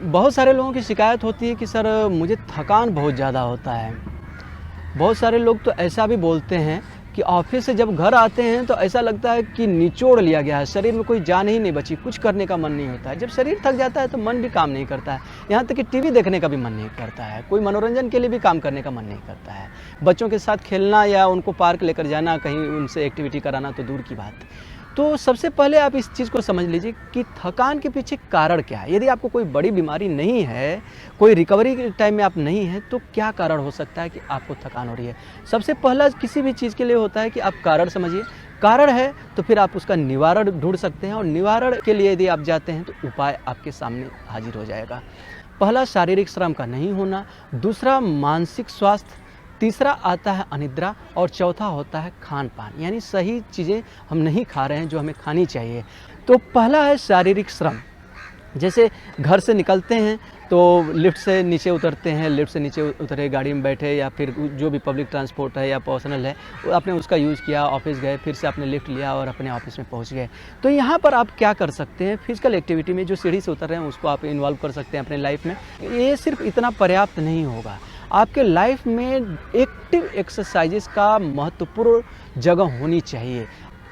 बहुत सारे लोगों की शिकायत होती है कि सर मुझे थकान बहुत ज़्यादा होता है। बहुत सारे लोग तो ऐसा भी बोलते हैं कि ऑफिस से जब घर आते हैं तो ऐसा लगता है कि निचोड़ लिया गया है, शरीर में कोई जान ही नहीं बची, कुछ करने का मन नहीं होता है। जब शरीर थक जाता है तो मन भी काम नहीं करता है, यहाँ तक कि टीवी देखने का भी मन नहीं करता है, कोई मनोरंजन के लिए भी काम करने का मन नहीं करता है। बच्चों के साथ खेलना या उनको पार्क लेकर जाना, कहीं उनसे एक्टिविटी कराना तो दूर की बात। तो सबसे पहले आप इस चीज़ को समझ लीजिए कि थकान के पीछे कारण क्या है। यदि आपको कोई बड़ी बीमारी नहीं है, कोई रिकवरी के टाइम में आप नहीं हैं, तो क्या कारण हो सकता है कि आपको थकान हो रही है। सबसे पहला किसी भी चीज़ के लिए होता है कि आप कारण समझिए। कारण है तो फिर आप उसका निवारण ढूंढ सकते हैं, और निवारण के लिए यदि आप जाते हैं तो उपाय आपके सामने हाजिर हो जाएगा। पहला शारीरिक श्रम का नहीं होना, दूसरा मानसिक स्वास्थ्य, तीसरा आता है अनिद्रा, और चौथा होता है खान पान, यानी सही चीज़ें हम नहीं खा रहे हैं जो हमें खानी चाहिए। तो पहला है शारीरिक श्रम। जैसे घर से निकलते हैं तो लिफ्ट से नीचे उतरते हैं, लिफ्ट से नीचे उतरे, गाड़ी में बैठे या फिर जो भी पब्लिक ट्रांसपोर्ट है या पर्सनल है आपने उसका यूज़ किया, ऑफिस गए, फिर से आपने लिफ्ट लिया और अपने ऑफिस में पहुंच गए। तो यहाँ पर आप क्या कर सकते हैं, फिजिकल एक्टिविटी में जो सीढ़ी से उतर रहे हैं उसको आप इन्वॉल्व कर सकते हैं अपने लाइफ में। ये सिर्फ इतना पर्याप्त नहीं होगा, आपके लाइफ में एक्टिव एक्सरसाइजेस का महत्वपूर्ण जगह होनी चाहिए।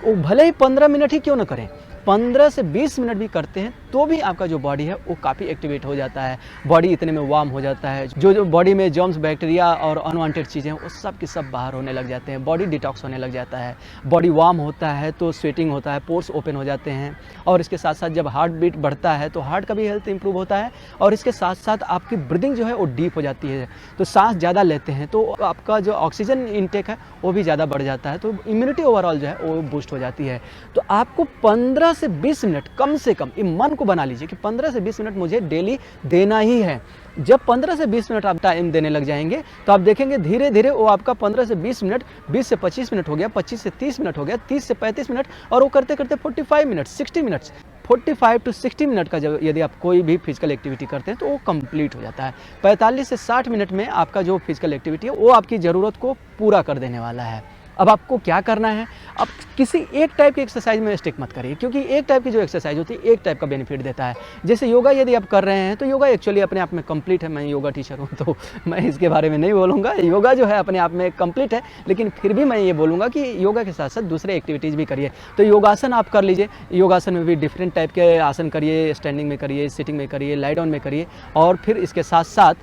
वो भले ही 15 मिनट ही क्यों ना करें, 15 से 20 मिनट भी करते हैं तो भी आपका जो बॉडी है वो काफ़ी एक्टिवेट हो जाता है। बॉडी इतने में वार्म हो जाता है, जो बॉडी में जर्म्स, बैक्टीरिया और अनवांटेड चीज़ें हैं वो सब के सब बाहर होने लग जाते हैं, बॉडी डिटॉक्स होने लग जाता है। बॉडी वार्म होता है तो स्वेटिंग होता है, पोर्स ओपन हो जाते हैं, और इसके साथ साथ जब हार्ट बीट बढ़ता है तो हार्ट का भी हेल्थ इंप्रूव होता है, और इसके साथ साथ आपकी ब्रीदिंग जो है वो डीप हो जाती है। तो सांस ज़्यादा लेते हैं तो आपका जो ऑक्सीजन इनटेक है वो भी ज़्यादा बढ़ जाता है, तो इम्यूनिटी ओवरऑल जो है वो बूस्ट हो जाती है। तो आपको 15 से 20 मिनट कम से कम, ये मन को बना लीजिए कि 15 से 20 मिनट मुझे डेली देना ही है। जब 15 से 20 मिनट आप टाइम देने लग जाएंगे तो आप देखेंगे धीरे धीरे वो आपका 15 से 20 मिनट 20 से 25 मिनट हो गया, 25 से 30 मिनट हो गया, 30 से 35 मिनट, और वो करते करते 45 मिनट, 60 मिनट्स, 45 टू 60 मिनट का जब यदि आप कोई भी फिजिकल एक्टिविटी करते हैं तो वो कंप्लीट हो जाता है। 45 से 60 मिनट में आपका जो फिजिकल एक्टिविटी है वो आपकी ज़रूरत को पूरा कर देने वाला है। अब आपको क्या करना है, अब किसी एक टाइप की एक्सरसाइज में स्टिक मत करिए, क्योंकि एक टाइप की जो एक्सरसाइज होती है एक टाइप का बेनिफिट देता है। जैसे योगा यदि आप कर रहे हैं तो योगा एक्चुअली अपने आप में कंप्लीट है। मैं योगा टीचर हूँ तो मैं इसके बारे में नहीं बोलूँगा, योगा जो है अपने आप में कंप्लीट है, लेकिन फिर भी मैं ये बोलूँगा कि योगा के साथ साथ दूसरे एक्टिविटीज़ भी करिए। तो योगासन आप कर लीजिए, योगासन में भी डिफरेंट टाइप के आसन करिए, स्टैंडिंग में करिए, सिटिंग में करिए, लाई डाउन में करिए, और फिर इसके साथ साथ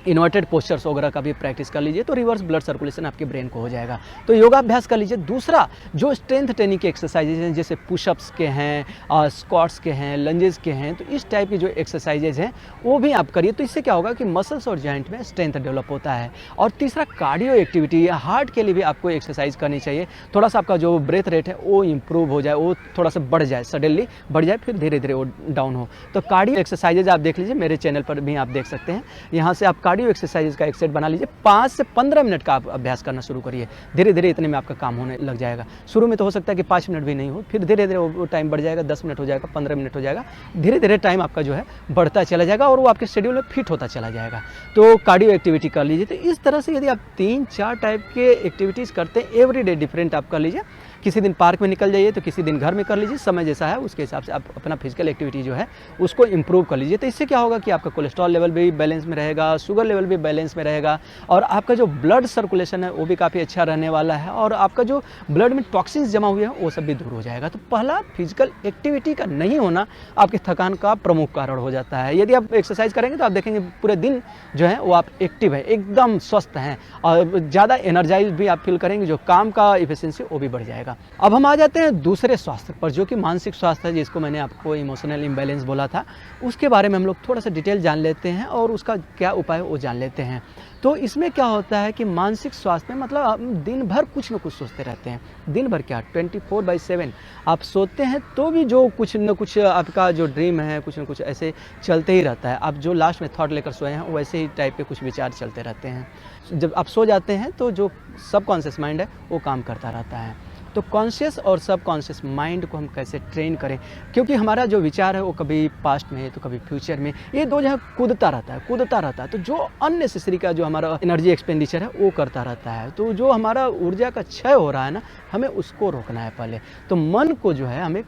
इन्वर्टेड पोस्चर्स वगैरह का भी प्रैक्टिस कर लीजिए, तो रिवर्स ब्लड सर्कुलेशन आपके ब्रेन को हो जाएगा। तो योगाभ्यास कर लीजिए। दूसरा जो स्ट्रेंथ ट्रेनिंग के एक्सरसाइजेज हैं, जैसे पुशअप्स के हैं, स्क्वाट्स के हैं, लंजेस के हैं, तो इस टाइप की जो एक्सरसाइजेज हैं वो भी आप करिए। तो इससे क्या होगा कि मसल्स और जॉइंट में स्ट्रेंथ डेवलप होता है। और तीसरा कार्डियो एक्टिविटी, हार्ट के लिए भी आपको एक्सरसाइज करनी चाहिए। थोड़ा सा आपका जो ब्रेथ रेट है वो इंप्रूव हो जाए, वो थोड़ा सा बढ़ जाए, सडनली बढ़ जाए, फिर धीरे धीरे वो डाउन हो। तो कार्डियो एक्सरसाइजेज आप देख लीजिए, मेरे चैनल पर भी आप देख सकते हैं। यहाँ से आप कार्डियो एक्सरसाइज का एक सेट बना लीजिए, 5 से 15 मिनट का आप अभ्यास करना शुरू करिए। धीरे धीरे इतने में आपका काम होने लग जाएगा। शुरू में तो हो सकता है कि 5 मिनट भी नहीं हो, फिर धीरे धीरे वो टाइम बढ़ जाएगा, 10 मिनट हो जाएगा, 15 मिनट हो जाएगा, धीरे धीरे टाइम आपका जो है बढ़ता चला जाएगा और वो आपके शेड्यूल में फिट होता चला जाएगा। तो कार्डियो एक्टिविटी कर लीजिए। तो इस तरह से यदि आप 3-4 टाइप के एक्टिविटीज़ करते हैं, एवरीडे डिफरेंट आप कर लीजिए। किसी दिन पार्क में निकल जाइए तो किसी दिन घर में कर लीजिए, समय जैसा है उसके हिसाब से आप अपना फिजिकल एक्टिविटी जो है उसको इम्प्रूव कर लीजिए। तो इससे क्या होगा कि आपका कोलेस्ट्रॉल लेवल भी बैलेंस में रहेगा, शुगर लेवल भी बैलेंस में रहेगा, और आपका जो ब्लड सर्कुलेशन है वो भी काफ़ी अच्छा रहने वाला है, और आपका जो ब्लड में टॉक्सिन्स जमा हुए हैं वो सब भी दूर हो जाएगा। तो पहला, फिजिकल एक्टिविटी का नहीं होना आपकी थकान का प्रमुख कारण हो जाता है। यदि आप एक्सरसाइज करेंगे तो आप देखेंगे पूरे दिन जो है वो आप एक्टिव है, एकदम स्वस्थ हैं, और ज़्यादा एनर्जाइज भी आप फील करेंगे, जो काम का इफिशिएंसी वो भी बढ़ जाएगा। अब हम आ जाते हैं दूसरे स्वास्थ्य पर, जो कि मानसिक स्वास्थ्य है, जिसको मैंने आपको इमोशनल इम्बैलेंस बोला था। उसके बारे में हम लोग थोड़ा सा डिटेल जान लेते हैं और उसका क्या उपाय है वो जान लेते हैं। तो इसमें क्या होता है कि मानसिक स्वास्थ्य में मतलब आप दिन भर कुछ न कुछ सोचते रहते हैं। दिन भर क्या, 24/7 आप सोते हैं तो भी जो कुछ न कुछ आपका जो ड्रीम है, कुछ न कुछ ऐसे चलते ही रहता है। आप जो लास्ट में थॉट लेकर सोए हैं वैसे ही टाइप के कुछ विचार चलते रहते हैं। जब आप सो जाते हैं तो जो सबकॉन्शियस माइंड है वो काम करता रहता है। तो कॉन्शियस और सबकॉन्शियस माइंड को हम कैसे ट्रेन करें, क्योंकि हमारा जो विचार है वो कभी पास्ट में तो कभी फ्यूचर में, ये दो जगह कूदता रहता है। तो जो अननेसेसरी का जो हमारा एनर्जी एक्सपेंडिचर है वो करता रहता है। तो जो हमारा ऊर्जा का क्षय हो रहा है ना, हमें उसको रोकना है पहले। तो मन को जो है हमें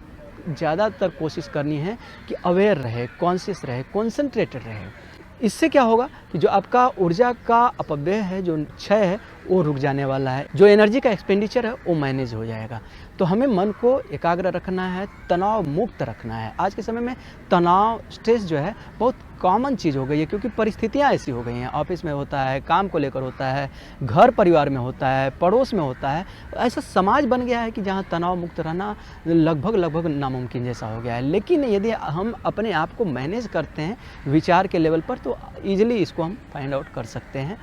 ज़्यादातर कोशिश करनी है कि अवेयर रहे, कॉन्शियस रहे, कॉन्संट्रेटेड रहे। इससे क्या होगा कि जो आपका ऊर्जा का अपव्यय है, जो क्षय है, वो रुक जाने वाला है, जो एनर्जी का एक्सपेंडिचर है वो मैनेज हो जाएगा। तो हमें मन को एकाग्र रखना है, तनाव मुक्त रखना है। आज के समय में तनाव, स्ट्रेस जो है बहुत कॉमन चीज़ हो गई है, क्योंकि परिस्थितियाँ ऐसी हो गई हैं। ऑफिस में होता है, काम को लेकर होता है, घर परिवार में होता है, पड़ोस में होता है। ऐसा समाज बन गया है कि जहाँ तनाव मुक्त रहना लगभग नामुमकिन जैसा हो गया है। लेकिन यदि हम अपने आप को मैनेज करते हैं विचार के लेवल पर, तो ईजिली इसको हम फाइंड आउट कर सकते हैं।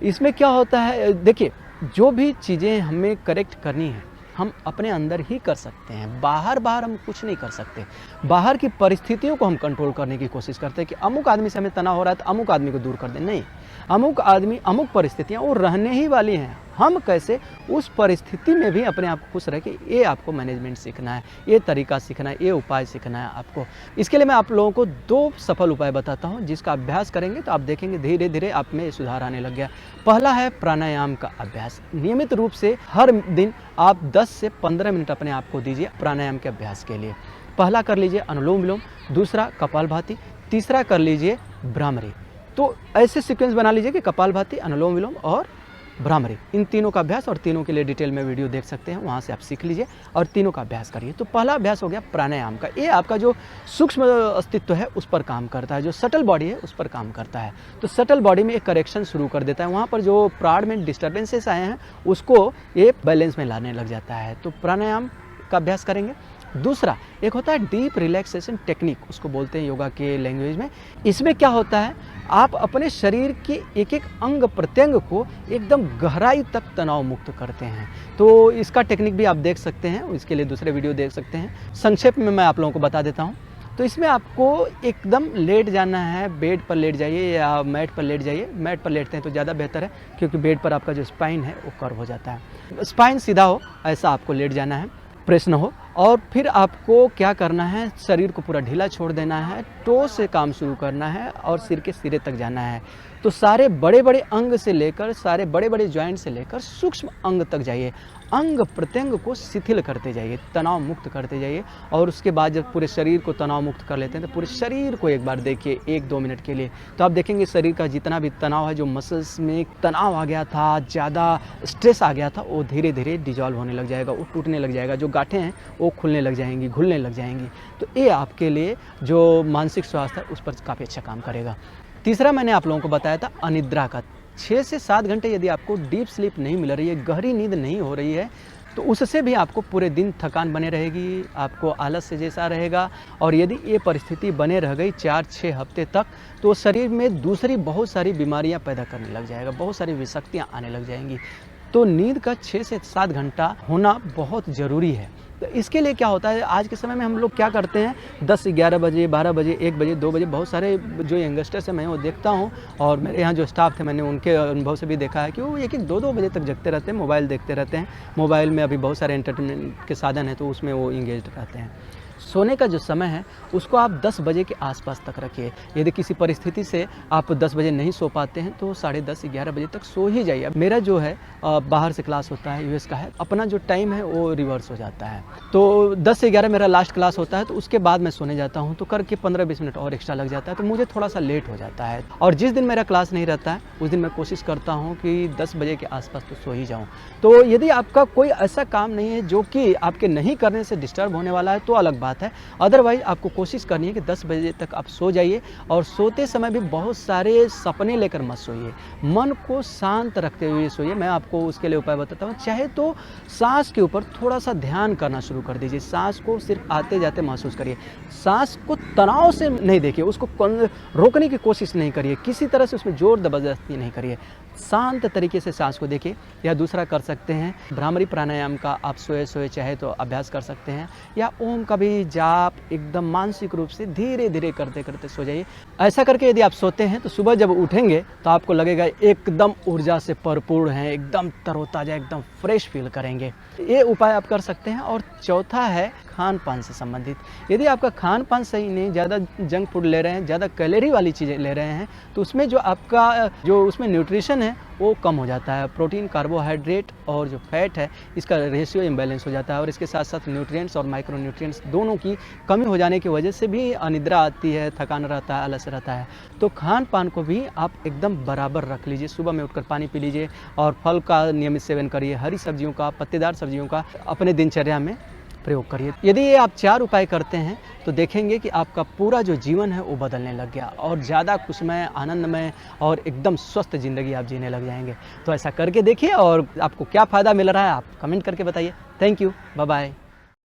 इसमें क्या होता है, देखिए, जो भी चीज़ें हमें करेक्ट करनी है हम अपने अंदर ही कर सकते हैं। बाहर हम कुछ नहीं कर सकते। बाहर की परिस्थितियों को हम कंट्रोल करने की कोशिश करते हैं कि अमुक आदमी से हमें तनाव हो रहा है तो अमुक आदमी को दूर कर दें। नहीं, अमुक आदमी, अमुक परिस्थितियाँ वो रहने ही वाली हैं। हम कैसे उस परिस्थिति में भी अपने आप को खुश रह के, ये आपको मैनेजमेंट सीखना है, ये तरीका सीखना है, ये उपाय सीखना है आपको। इसके लिए मैं आप लोगों को 2 सफल उपाय बताता हूँ, जिसका अभ्यास करेंगे तो आप देखेंगे धीरे धीरे आप में सुधार आने लग गया। पहला है प्राणायाम का अभ्यास। नियमित रूप से हर दिन आप 10 से 15 मिनट अपने आप को दीजिए प्राणायाम के अभ्यास के लिए। पहला कर लीजिए अनुलोम विलोम, दूसरा कपालभाति, तीसरा कर लीजिए भ्रामरी। तो ऐसे सीक्वेंस बना लीजिए कि कपालभाति, अनुलोम विलोम और भ्रामरी, इन तीनों का अभ्यास, और तीनों के लिए डिटेल में वीडियो देख सकते हैं, वहाँ से आप सीख लीजिए और तीनों का अभ्यास करिए। तो पहला अभ्यास हो गया प्राणायाम का। ये आपका जो सूक्ष्म अस्तित्व है उस पर काम करता है, जो सटल बॉडी है उस पर काम करता है। तो सटल बॉडी में एक करेक्शन शुरू कर देता है। वहाँ पर जो प्राण में डिस्टर्बेंसेस आए हैं उसको ये बैलेंस में लाने लग जाता है। तो प्राणायाम का अभ्यास करेंगे। दूसरा एक होता है डीप रिलैक्सेशन टेक्निक, उसको बोलते हैं योगा के लैंग्वेज में। इसमें क्या होता है, आप अपने शरीर के एक एक अंग प्रत्यंग को एकदम गहराई तक तनाव मुक्त करते हैं। तो इसका टेक्निक भी आप देख सकते हैं, इसके लिए दूसरे वीडियो देख सकते हैं। संक्षेप में मैं आप लोगों को बता देता हूँ। तो इसमें आपको एकदम लेट जाना है, बेड पर लेट जाइए या मैट पर लेट जाइए। मैट पर लेटते हैं तो ज़्यादा बेहतर है, क्योंकि बेड पर आपका जो स्पाइन है वो कर्व हो जाता है। स्पाइन सीधा हो ऐसा आपको लेट जाना है, प्रेस न हो। और फिर आपको क्या करना है, शरीर को पूरा ढीला छोड़ देना है, टो से काम शुरू करना है और सिर के सिरे तक जाना है। तो सारे बड़े बड़े अंग से लेकर, सारे बड़े बड़े जॉइंट से लेकर सूक्ष्म अंग तक जाइए। अंग प्रत्यंग को शिथिल करते जाइए, तनाव मुक्त करते जाइए। और उसके बाद जब पूरे शरीर को तनाव मुक्त कर लेते हैं तो पूरे शरीर को एक बार देखिए 1-2 मिनट के लिए। तो आप देखेंगे शरीर का जितना भी तनाव है, जो मसल्स में तनाव आ गया था, ज़्यादा स्ट्रेस आ गया था, वो धीरे धीरे डिजॉल्व होने लग जाएगा, वो टूटने लग जाएगा। जो गांठें हैं वो खुलने लग जाएंगी, घुलने लग जाएंगी। तो ये आपके लिए जो मानसिक स्वास्थ्य है उस पर काफ़ी अच्छा काम करेगा। तीसरा मैंने आप लोगों को बताया था अनिद्रा का। 6 से 7 घंटे यदि आपको डीप स्लीप नहीं मिल रही है, गहरी नींद नहीं हो रही है, तो उससे भी आपको पूरे दिन थकान बने रहेगी, आपको आलस से जैसा रहेगा। और यदि ये परिस्थिति बने रह गई 4-6 हफ्ते तक, तो शरीर में दूसरी बहुत सारी बीमारियां पैदा करने लग जाएगा, बहुत सारी विषाक्तियाँ आने लग जाएंगी। तो नींद का 6 से 7 घंटा होना बहुत ज़रूरी है। तो इसके लिए क्या होता है, आज के समय में हम लोग क्या करते हैं, 10-11 बजे, 12 बजे, 1 बजे, 2 बजे, बहुत सारे जो यंगस्टर्स हैं मैं वो देखता हूँ, और मेरे यहाँ जो स्टाफ थे मैंने उनके अनुभव से भी देखा है कि वो 1-1, 2-2 बजे तक जगते रहते हैं, मोबाइल देखते रहते हैं। मोबाइल में अभी बहुत सारे एंटरटेनमेंट के साधन हैं, तो उसमें वो इंगेज रहते हैं। सोने का जो समय है उसको आप 10 बजे के आसपास तक रखिए। यदि किसी परिस्थिति से आप 10 बजे नहीं सो पाते हैं तो 10:30-11 बजे तक सो ही जाइए। मेरा जो है बाहर से क्लास होता है, यूएस का है, अपना जो टाइम है वो रिवर्स हो जाता है। तो 10 से 11 मेरा लास्ट क्लास होता है, तो उसके बाद मैं सोने जाता हूँ, तो करके 15-20 मिनट और एक्स्ट्रा लग जाता है, तो मुझे थोड़ा सा लेट हो जाता है। और जिस दिन मेरा क्लास नहीं रहता है उस दिन मैं कोशिश करता हूँ कि 10 बजे के आसपास तो सो ही जाऊँ। तो यदि आपका कोई ऐसा काम नहीं है जो कि आपके नहीं करने से डिस्टर्ब होने वाला है तो अलग बात है। अदरवाइज आपको कोशिश करनी है कि 10 बजे तक आप सो जाइए। और सोते समय भी बहुत सारे सपने लेकर मत सोइए, मन को शांत रखते हुए सोइए। मैं आपको उसके लिए उपाय बताता हूँ। चाहे तो सांस के ऊपर थोड़ा सा ध्यान करना शुरू कर दीजिए, सांस को सिर्फ आते जाते महसूस करिए। सांस को तनाव से नहीं देखिए, उसको रोकने की कोशिश नहीं करिए, किसी तरह से उसमें जोर जबरदस्ती नहीं करिए, शांत तरीके से सांस को देखिए। या दूसरा कर सकते हैं भ्रामरी प्राणायाम का, आप सोए सोए चाहे तो अभ्यास कर सकते हैं, या ओम का भी जाप एकदम मानसिक रूप से धीरे धीरे करते करते सो जाइए। ऐसा करके यदि आप सोते हैं तो सुबह जब उठेंगे तो आपको लगेगा एकदम ऊर्जा से भरपूर हैं, एकदम तरोताजा, एकदम फ्रेश फील करेंगे। ये उपाय आप कर सकते हैं। और चौथा है खान पान से संबंधित। यदि आपका खान पान सही नहीं, ज़्यादा जंक फूड ले रहे हैं, ज़्यादा कैलोरी वाली चीज़ें ले रहे हैं, तो उसमें जो आपका जो उसमें न्यूट्रिशन है वो कम हो जाता है। प्रोटीन, कार्बोहाइड्रेट और जो फैट है इसका रेशियो इम्बैलेंस हो जाता है, और इसके साथ साथ न्यूट्रिएंट्स और माइक्रो न्यूट्रिएंट्स दोनों की कमी हो जाने की वजह से भी अनिद्रा आती है, थकान रहता है, आलस रहता है। तो खान पान को भी आप एकदम बराबर रख लीजिए। सुबह में उठकर पानी पी लीजिए और फल का नियमित सेवन करिए। हरी सब्जियों का, पत्तेदार सब्जियों का अपने दिनचर्या में प्रयोग करिए। यदि ये आप 4 उपाय करते हैं तो देखेंगे कि आपका पूरा जो जीवन है वो बदलने लग गया, और ज़्यादा खुशमय, आनंदमय और एकदम स्वस्थ ज़िंदगी आप जीने लग जाएंगे। तो ऐसा करके देखिए और आपको क्या फ़ायदा मिल रहा है आप कमेंट करके बताइए। Thank you, bye bye.